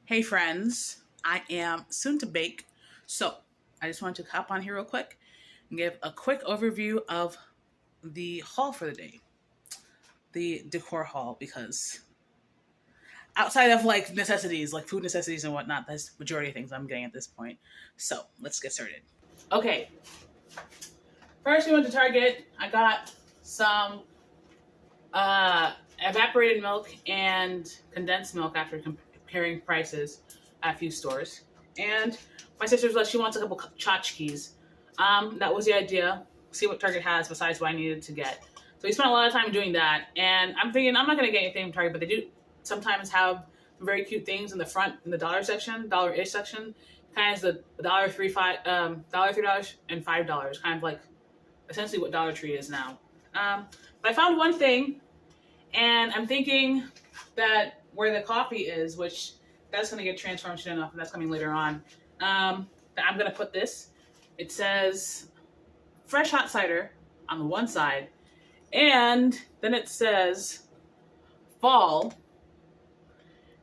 Hey friends, I am soon to bake, so I just wanted to hop on here real quick and give a quick overview of the haul for the day, the decor haul, because outside of like necessities, like food necessities and whatnot, that's the majority of things I'm getting at this point. So let's get started. Okay, first we went to Target. I got some evaporated milk and condensed milk after comparing prices at a few stores. And my sister's like, she wants a couple tchotchkes. That was the idea. See what Target has besides what I needed to get. So we spent a lot of time doing that. And I'm thinking I'm not going to get anything from Target, but they do sometimes have some very cute things in the front in the dollar section, dollar-ish section. Kind of the $3 and $5, kind of like essentially what Dollar Tree is now. But I found one thing, and I'm thinking that where the coffee is, which that's going to get transformed soon enough, and that's coming later on, that I'm going to put this. It says fresh hot cider on the one side, and then it says fall,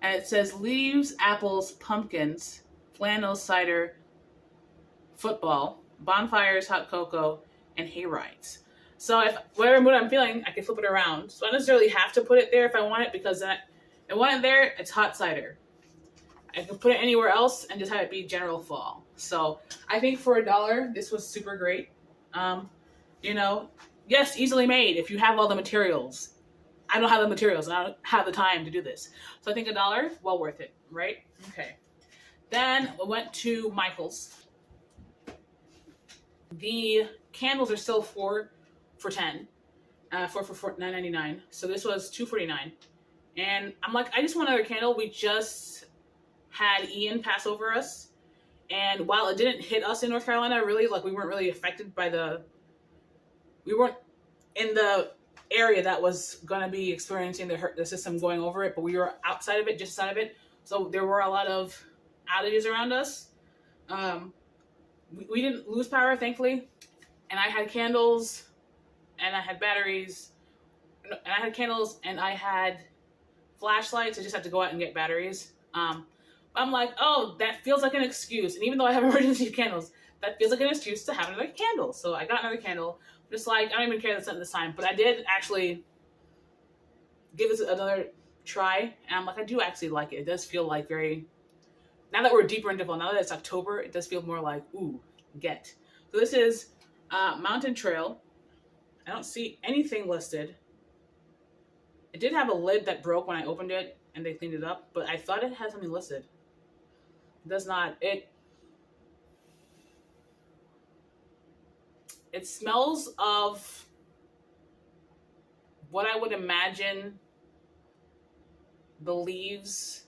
and it says leaves, apples, pumpkins, flannel, cider, football, bonfires, hot cocoa, and hay rides. So if whatever mood I'm feeling, I can flip it around. So I don't necessarily have to put it there if I want it, because I want it there, it's hot cider. I can put it anywhere else and just have it be general fall. So I think for $1, this was super great. Yes, easily made if you have all the materials. I don't have the materials and I don't have the time to do this. So I think $1, well worth it, right? Okay. Then I went to Michael's. The candles are still $4 for $10, for $9.99. So this was $2.49, and I'm like, I just want another candle. We just had Ian pass over us, and while it didn't hit us in North Carolina, really, like we weren't really affected by we weren't in the area that was going to be experiencing the system going over it, but we were outside of it, just outside of it. So there were a lot of outages around us. We didn't lose power, thankfully, and I had candles, and I had batteries, and I had candles, and I had flashlights. I just had to go out and get batteries. I'm like, oh, that feels like an excuse. And even though I have emergency candles, that feels like an excuse to have another candle. So I got another candle. Just like, I don't even care that's not this time, but I did actually give this another try. And I'm like, I do actually like it. It does feel like now that we're deeper into fall, now that it's October, it does feel more like, ooh, get. So this is Mountain Trail. I don't see anything listed. It did have a lid that broke when I opened it and they cleaned it up, but I thought it had something listed. It does not. It smells of what I would imagine the leaves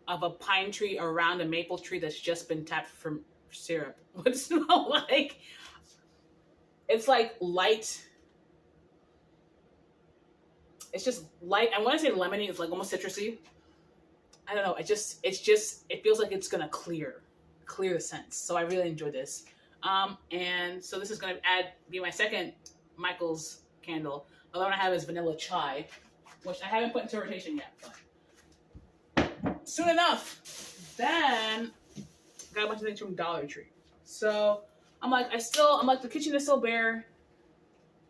of a pine tree around a maple tree that's just been tapped for syrup would smell like. It's like light. It's just light. I want to say lemony. It's like almost citrusy. I don't know. It feels like it's gonna clear the scents. So I really enjoyed this. And so this is gonna be my second Michael's candle. The other one I have is vanilla chai, which I haven't put into rotation yet, but soon enough. Then got a bunch of things from Dollar Tree. So I'm like, the kitchen is still bare.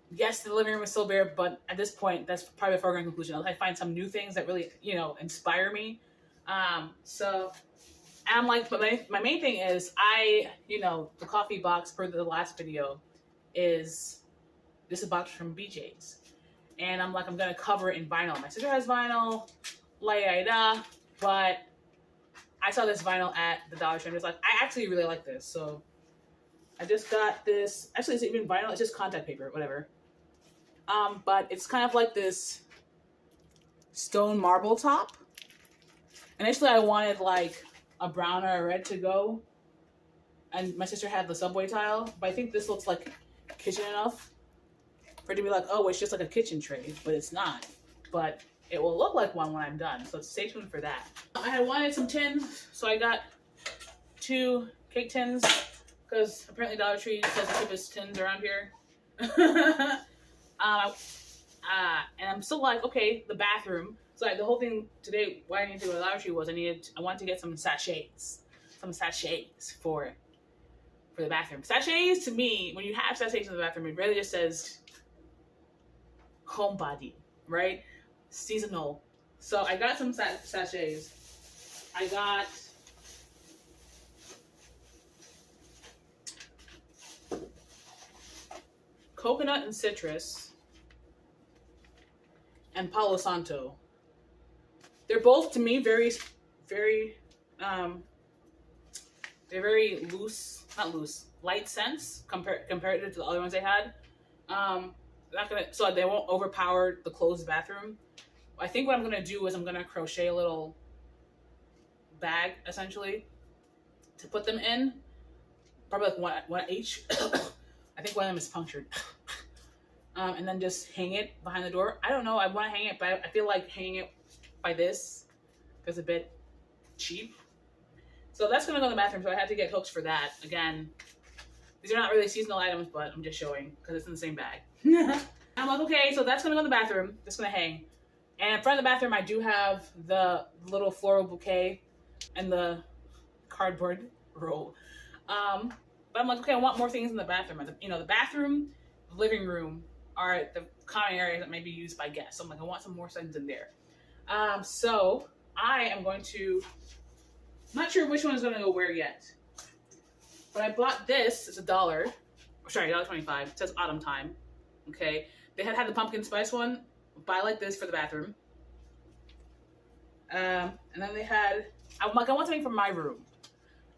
Yes, the living room is still bare, but at this point, that's probably a foregone conclusion. Unless I find some new things that really, inspire me. So I'm like, but my main thing is the coffee box for the last video is this is a box from BJ's. And I'm like, I'm going to cover it in vinyl. My sister has vinyl, but I saw this vinyl at the Dollar Tree and I was like, I actually really like this. So I just got this. Actually, it's even vinyl. It's just contact paper, whatever. But it's kind of like this stone marble top. Initially, I wanted like a brown or a red to go. And my sister had the subway tile. But I think this looks like kitchen enough for it to be like, oh, it's just like a kitchen tray. But it's not. But it will look like one when I'm done. So stay tuned for that. I had wanted some tins. So I got 2 cake tins. Because apparently Dollar Tree sells the cheapest tins around here. And I'm still like, okay, the bathroom. So like the whole thing today, why I needed to go to the laboratory was I wanted to get some sachets for the bathroom. Sachets to me, when you have sachets in the bathroom, it really just says homebody, right? Seasonal. So I got some sachets. I got coconut and citrus and Palo Santo. They're both to me very they're very light scents compared to the other ones they had. Not gonna, so they won't overpower the closed bathroom. I think what I'm gonna do is I'm gonna crochet a little bag essentially to put them in, probably like one each. I think one of them is punctured. And then just hang it behind the door. I don't know. I want to hang it, but I feel like hanging it by this is a bit cheap. So that's going to go in the bathroom. So I had to get hooks for that. Again, these are not really seasonal items, but I'm just showing because it's in the same bag. I'm like, okay, so that's going to go in the bathroom. That's going to hang. And in front of the bathroom, I do have the little floral bouquet and the cardboard roll. But I'm like, okay, I want more things in the bathroom. The bathroom, the living room are the common areas that may be used by guests. So I'm like, I want some more things in there. So I am going to, I'm not sure which one is going to go where yet. But I bought this, it's $1.25. It says autumn time. Okay. They had the pumpkin spice one, but I like this for the bathroom. And then they had, I'm like, I want something for my room.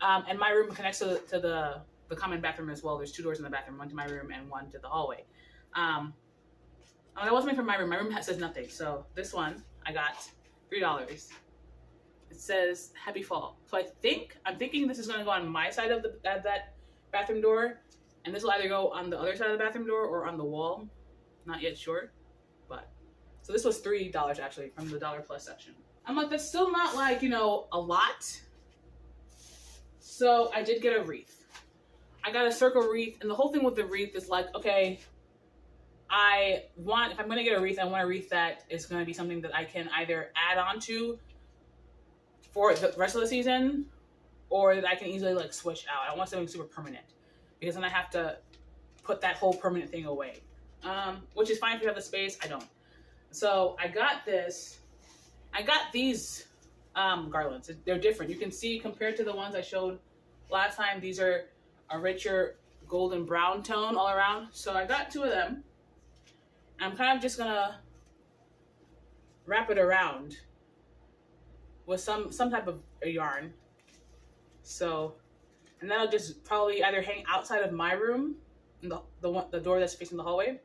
And my room connects to the common bathroom as well. There's 2 doors in the bathroom, one to my room and one to the hallway. I wasn't for my room. My room says nothing. So this one I got $3. It says happy fall. So I'm thinking this is going to go on my side of that bathroom door, and this will either go on the other side of the bathroom door or on the wall. Not yet sure, but so this was $3 actually from the $1 Plus section. I'm like, that's still not like, a lot. So I did get a wreath. I got a circle wreath, and the whole thing with the wreath is like, okay, if I'm going to get a wreath, I want a wreath that is going to be something that I can either add on to for the rest of the season, or that I can easily like switch out. I don't want something super permanent, because then I have to put that whole permanent thing away, which is fine if you have the space. I don't. So I got this. I got these garlands. They're different. You can see compared to the ones I showed last time, these are a richer golden brown tone all around. So I got 2 of them. I'm kind of just gonna wrap it around with some type of a yarn. So, and that'll just probably either hang outside of my room, in the door that's facing the hallway.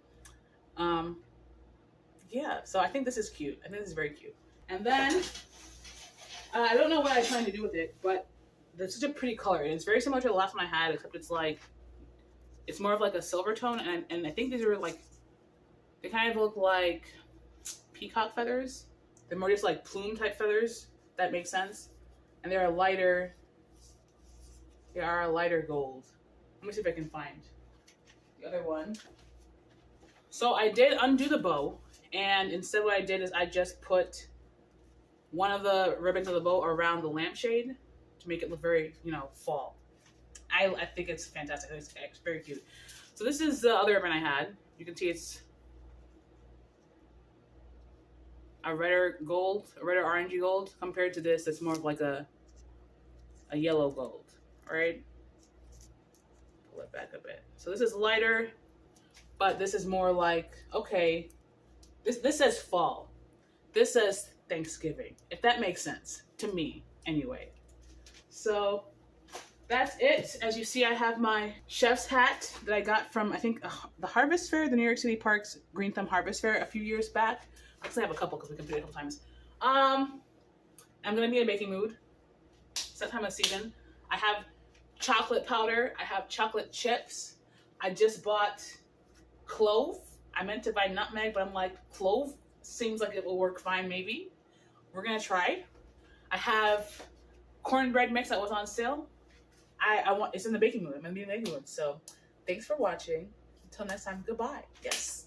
Yeah, so I think this is cute. I think this is very cute. And then I don't know what I'm trying to do with it, but it's such a pretty color, and it's very similar to the last one I had, except it's more of like a silver tone, and I think these are like, they kind of look like peacock feathers. They're more just like plume type feathers. That makes sense. And they are a lighter gold. Let me see if I can find the other one. So I did undo the bow, and instead what I did is I just put one of the ribbons of the bow around the lampshade to make it look very, fall. I think it's fantastic. It's very cute. So this is the other ribbon I had. You can see it's a redder orangey gold compared to this. It's more of like a yellow gold, right? Pull it back a bit. So this is lighter, but this is more like, okay, this says fall. This says Thanksgiving, if that makes sense to me anyway. So that's it. As you see, I have my chef's hat that I got from, I think, the Harvest Fair, the New York City Parks Green Thumb Harvest Fair a few years back. Actually, I have a couple because we completed it a couple times. I'm gonna be in a baking mood. It's that time of season. I have chocolate powder. I have chocolate chips. I just bought clove. I meant to buy nutmeg, but I'm like, clove seems like it will work fine, maybe. We're gonna try. I have cornbread mix that was on sale. It's in the baking mood. I'm gonna be in the baking mood. So thanks for watching. Until next time, goodbye. Yes.